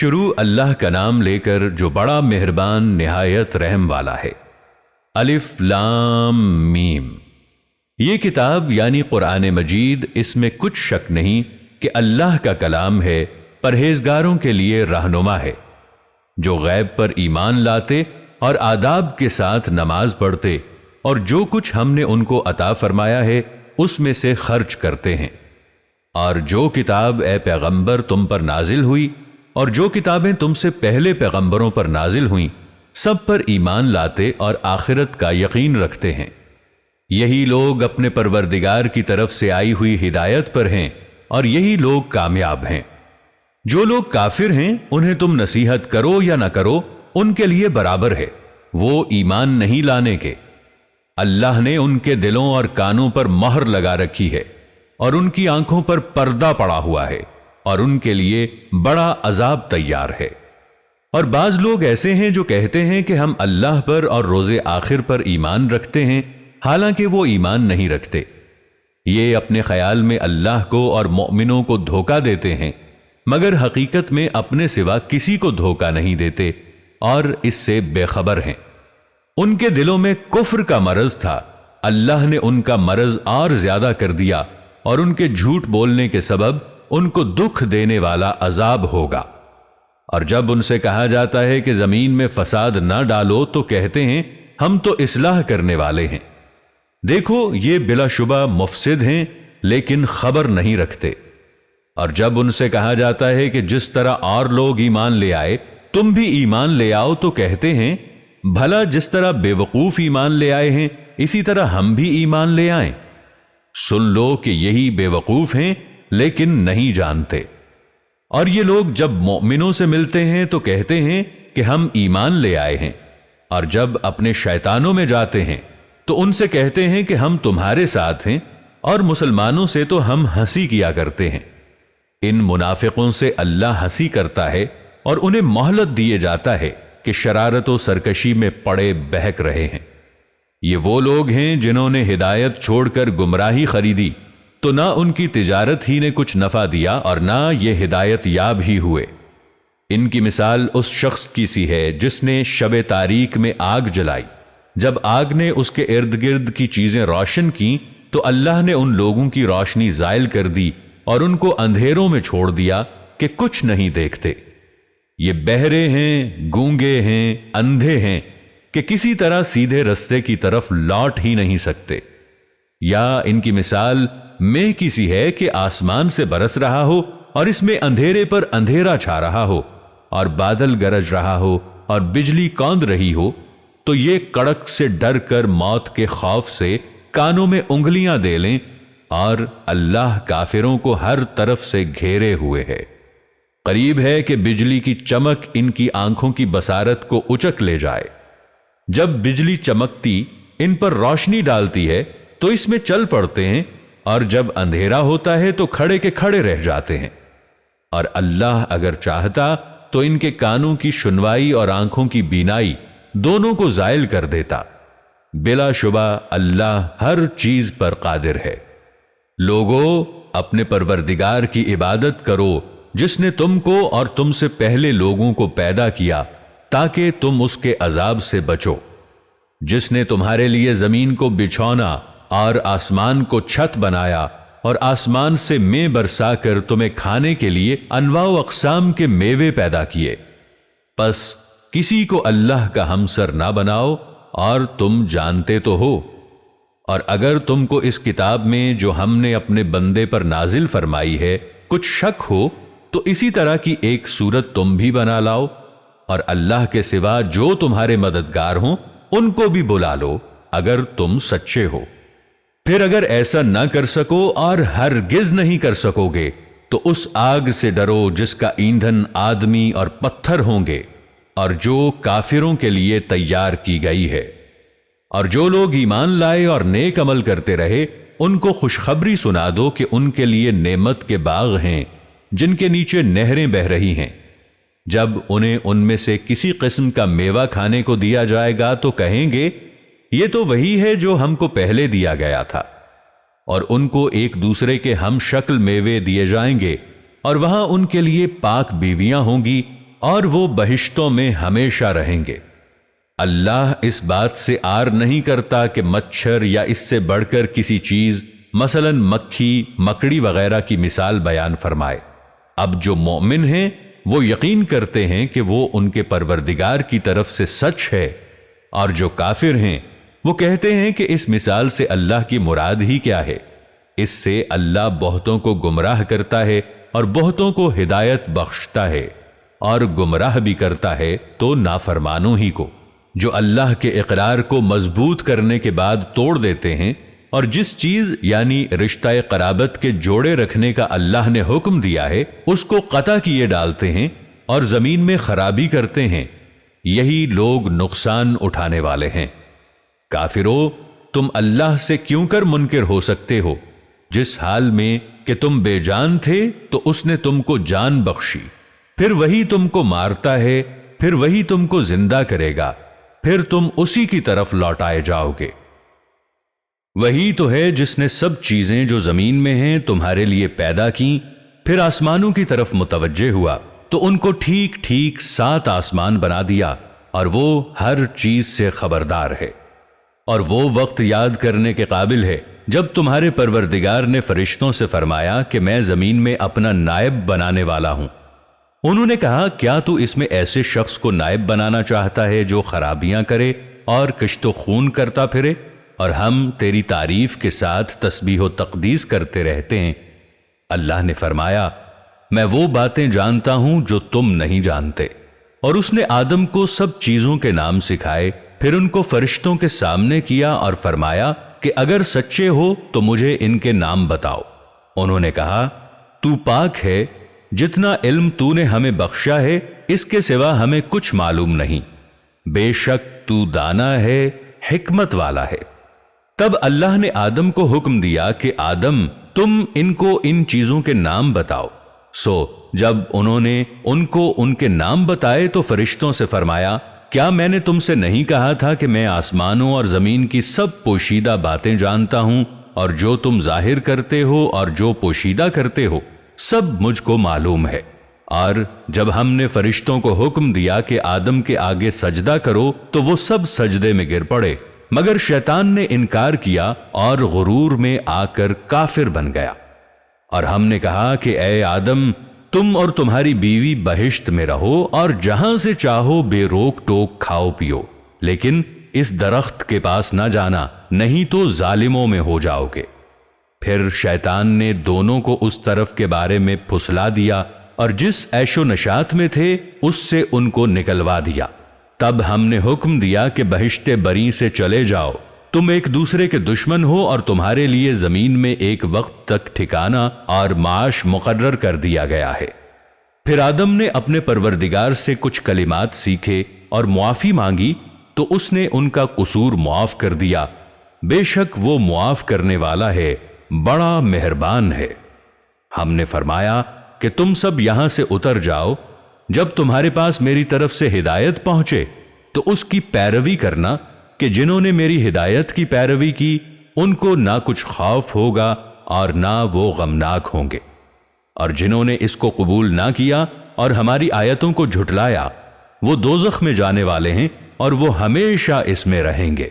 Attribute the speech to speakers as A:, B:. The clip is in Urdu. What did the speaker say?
A: شروع اللہ کا نام لے کر جو بڑا مہربان نہایت رحم والا ہے۔ الف لام میم۔ یہ کتاب یعنی قرآن مجید، اس میں کچھ شک نہیں کہ اللہ کا کلام ہے، پرہیزگاروں کے لیے رہنما ہے، جو غیب پر ایمان لاتے اور آداب کے ساتھ نماز پڑھتے اور جو کچھ ہم نے ان کو عطا فرمایا ہے اس میں سے خرچ کرتے ہیں۔ اور جو کتاب اے پیغمبر تم پر نازل ہوئی اور جو کتابیں تم سے پہلے پیغمبروں پر نازل ہوئیں، سب پر ایمان لاتے اور آخرت کا یقین رکھتے ہیں۔ یہی لوگ اپنے پروردگار کی طرف سے آئی ہوئی ہدایت پر ہیں اور یہی لوگ کامیاب ہیں۔ جو لوگ کافر ہیں انہیں تم نصیحت کرو یا نہ کرو ان کے لیے برابر ہے، وہ ایمان نہیں لانے کے۔ اللہ نے ان کے دلوں اور کانوں پر مہر لگا رکھی ہے اور ان کی آنکھوں پر پردہ پڑا ہوا ہے اور ان کے لیے بڑا عذاب تیار ہے۔ اور بعض لوگ ایسے ہیں جو کہتے ہیں کہ ہم اللہ پر اور روز آخر پر ایمان رکھتے ہیں، حالانکہ وہ ایمان نہیں رکھتے۔ یہ اپنے خیال میں اللہ کو اور مومنوں کو دھوکہ دیتے ہیں، مگر حقیقت میں اپنے سوا کسی کو دھوکہ نہیں دیتے اور اس سے بے خبر ہیں۔ ان کے دلوں میں کفر کا مرض تھا، اللہ نے ان کا مرض اور زیادہ کر دیا اور ان کے جھوٹ بولنے کے سبب ان کو دکھ دینے والا عذاب ہوگا۔ اور جب ان سے کہا جاتا ہے کہ زمین میں فساد نہ ڈالو تو کہتے ہیں ہم تو اصلاح کرنے والے ہیں۔ دیکھو یہ بلا شبہ مفسد ہیں لیکن خبر نہیں رکھتے۔ اور جب ان سے کہا جاتا ہے کہ جس طرح اور لوگ ایمان لے آئے تم بھی ایمان لے آؤ تو کہتے ہیں بھلا جس طرح بے وقوف ایمان لے آئے ہیں اسی طرح ہم بھی ایمان لے آئیں۔ سن لو کہ یہی بے وقوف ہیں لیکن نہیں جانتے۔ اور یہ لوگ جب مومنوں سے ملتے ہیں تو کہتے ہیں کہ ہم ایمان لے آئے ہیں، اور جب اپنے شیطانوں میں جاتے ہیں تو ان سے کہتے ہیں کہ ہم تمہارے ساتھ ہیں، اور مسلمانوں سے تو ہم ہنسی کیا کرتے ہیں۔ ان منافقوں سے اللہ ہنسی کرتا ہے اور انہیں مہلت دیے جاتا ہے کہ شرارت و سرکشی میں پڑے بہک رہے ہیں۔ یہ وہ لوگ ہیں جنہوں نے ہدایت چھوڑ کر گمراہی خریدی، تو نہ ان کی تجارت ہی نے کچھ نفع دیا اور نہ یہ ہدایت یاب ہی ہوئے۔ ان کی مثال اس شخص کی سی ہے جس نے شب تاریک میں آگ جلائی، جب آگ نے اس کے ارد گرد کی چیزیں روشن کی تو اللہ نے ان لوگوں کی روشنی زائل کر دی اور ان کو اندھیروں میں چھوڑ دیا کہ کچھ نہیں دیکھتے۔ یہ بہرے ہیں، گونگے ہیں، اندھے ہیں کہ کسی طرح سیدھے رستے کی طرف لوٹ ہی نہیں سکتے۔ یا ان کی مثال مے کی سی ہے کہ آسمان سے برس رہا ہو اور اس میں اندھیرے پر اندھیرا چھا رہا ہو اور بادل گرج رہا ہو اور بجلی کوند رہی ہو، تو یہ کڑک سے ڈر کر موت کے خوف سے کانوں میں انگلیاں دے لیں، اور اللہ کافروں کو ہر طرف سے گھیرے ہوئے ہے۔ قریب ہے کہ بجلی کی چمک ان کی آنکھوں کی بصارت کو اچک لے جائے۔ جب بجلی چمکتی ان پر روشنی ڈالتی ہے تو اس میں چل پڑتے ہیں، اور جب اندھیرا ہوتا ہے تو کھڑے کے کھڑے رہ جاتے ہیں۔ اور اللہ اگر چاہتا تو ان کے کانوں کی سنوائی اور آنکھوں کی بینائی دونوں کو زائل کر دیتا۔ بلا شبہ اللہ ہر چیز پر قادر ہے۔ لوگو اپنے پروردگار کی عبادت کرو جس نے تم کو اور تم سے پہلے لوگوں کو پیدا کیا تاکہ تم اس کے عذاب سے بچو، جس نے تمہارے لیے زمین کو بچھونا اور آسمان کو چھت بنایا اور آسمان سے مے برسا کر تمہیں کھانے کے لیے انواع و اقسام کے میوے پیدا کیے۔ پس کسی کو اللہ کا ہمسر نہ بناؤ، اور تم جانتے تو ہو۔ اور اگر تم کو اس کتاب میں جو ہم نے اپنے بندے پر نازل فرمائی ہے کچھ شک ہو تو اسی طرح کی ایک صورت تم بھی بنا لاؤ، اور اللہ کے سوا جو تمہارے مددگار ہوں ان کو بھی بلا لو اگر تم سچے ہو۔ پھر اگر ایسا نہ کر سکو اور ہرگز نہیں کر سکو گے تو اس آگ سے ڈرو جس کا ایندھن آدمی اور پتھر ہوں گے اور جو کافروں کے لیے تیار کی گئی ہے۔ اور جو لوگ ایمان لائے اور نیک عمل کرتے رہے ان کو خوشخبری سنا دو کہ ان کے لیے نعمت کے باغ ہیں جن کے نیچے نہریں بہ رہی ہیں۔ جب انہیں ان میں سے کسی قسم کا میوہ کھانے کو دیا جائے گا تو کہیں گے یہ تو وہی ہے جو ہم کو پہلے دیا گیا تھا، اور ان کو ایک دوسرے کے ہم شکل میوے دیے جائیں گے، اور وہاں ان کے لیے پاک بیویاں ہوں گی اور وہ بہشتوں میں ہمیشہ رہیں گے۔ اللہ اس بات سے آر نہیں کرتا کہ مچھر یا اس سے بڑھ کر کسی چیز مثلا مکھی مکڑی وغیرہ کی مثال بیان فرمائے۔ اب جو مومن ہیں وہ یقین کرتے ہیں کہ وہ ان کے پروردگار کی طرف سے سچ ہے، اور جو کافر ہیں وہ کہتے ہیں کہ اس مثال سے اللہ کی مراد ہی کیا ہے۔ اس سے اللہ بہتوں کو گمراہ کرتا ہے اور بہتوں کو ہدایت بخشتا ہے، اور گمراہ بھی کرتا ہے تو نافرمانوں ہی کو، جو اللہ کے اقرار کو مضبوط کرنے کے بعد توڑ دیتے ہیں، اور جس چیز یعنی رشتہ قرابت کے جوڑے رکھنے کا اللہ نے حکم دیا ہے اس کو قطع کیے ڈالتے ہیں اور زمین میں خرابی کرتے ہیں، یہی لوگ نقصان اٹھانے والے ہیں۔ کافرو، تم اللہ سے کیوں کر منکر ہو سکتے ہو؟ جس حال میں کہ تم بے جان تھے تو اس نے تم کو جان بخشی، پھر وہی تم کو مارتا ہے، پھر وہی تم کو زندہ کرے گا، پھر تم اسی کی طرف لوٹائے جاؤ گے۔ وہی تو ہے جس نے سب چیزیں جو زمین میں ہیں تمہارے لیے پیدا کی، پھر آسمانوں کی طرف متوجہ ہوا تو ان کو ٹھیک ٹھیک 7 آسمان بنا دیا، اور وہ ہر چیز سے خبردار ہے۔ اور وہ وقت یاد کرنے کے قابل ہے جب تمہارے پروردگار نے فرشتوں سے فرمایا کہ میں زمین میں اپنا نائب بنانے والا ہوں۔ انہوں نے کہا، کیا تو اس میں ایسے شخص کو نائب بنانا چاہتا ہے جو خرابیاں کرے اور کشت و خون کرتا پھرے، اور ہم تیری تعریف کے ساتھ تسبیح و تقدیس کرتے رہتے ہیں۔ اللہ نے فرمایا، میں وہ باتیں جانتا ہوں جو تم نہیں جانتے۔ اور اس نے آدم کو سب چیزوں کے نام سکھائے، پھر ان کو فرشتوں کے سامنے کیا اور فرمایا کہ اگر سچے ہو تو مجھے ان کے نام بتاؤ۔ انہوں نے کہا، تو پاک ہے، جتنا علم تو نے ہمیں بخشا ہے اس کے سوا ہمیں کچھ معلوم نہیں، بے شک تو دانا ہے، حکمت والا ہے۔ تب اللہ نے آدم کو حکم دیا کہ آدم، تم ان کو ان چیزوں کے نام بتاؤ۔ سو جب انہوں نے ان کو ان کے نام بتائے تو فرشتوں سے فرمایا، کیا میں نے تم سے نہیں کہا تھا کہ میں آسمانوں اور زمین کی سب پوشیدہ باتیں جانتا ہوں، اور جو تم ظاہر کرتے ہو اور جو پوشیدہ کرتے ہو سب مجھ کو معلوم ہے۔ اور جب ہم نے فرشتوں کو حکم دیا کہ آدم کے آگے سجدہ کرو تو وہ سب سجدے میں گر پڑے، مگر شیطان نے انکار کیا اور غرور میں آ کر کافر بن گیا۔ اور ہم نے کہا کہ اے آدم، تم اور تمہاری بیوی بہشت میں رہو اور جہاں سے چاہو بے روک ٹوک کھاؤ پیو، لیکن اس درخت کے پاس نہ جانا، نہیں تو ظالموں میں ہو جاؤ گے۔ پھر شیطان نے دونوں کو اس طرف کے بارے میں پھسلا دیا اور جس عیش و نشاط میں تھے اس سے ان کو نکلوا دیا۔ تب ہم نے حکم دیا کہ بہشت بری سے چلے جاؤ، تم ایک دوسرے کے دشمن ہو اور تمہارے لیے زمین میں ایک وقت تک ٹھکانہ اور معاش مقرر کر دیا گیا ہے۔ پھر آدم نے اپنے پروردگار سے کچھ کلمات سیکھے اور معافی مانگی تو اس نے ان کا قصور معاف کر دیا، بے شک وہ معاف کرنے والا ہے، بڑا مہربان ہے۔ ہم نے فرمایا کہ تم سب یہاں سے اتر جاؤ، جب تمہارے پاس میری طرف سے ہدایت پہنچے تو اس کی پیروی کرنا کہ جنہوں نے میری ہدایت کی پیروی کی ان کو نہ کچھ خوف ہوگا اور نہ وہ غمناک ہوں گے، اور جنہوں نے اس کو قبول نہ کیا اور ہماری آیتوں کو جھٹلایا وہ دوزخ میں جانے والے ہیں اور وہ ہمیشہ اس میں رہیں گے۔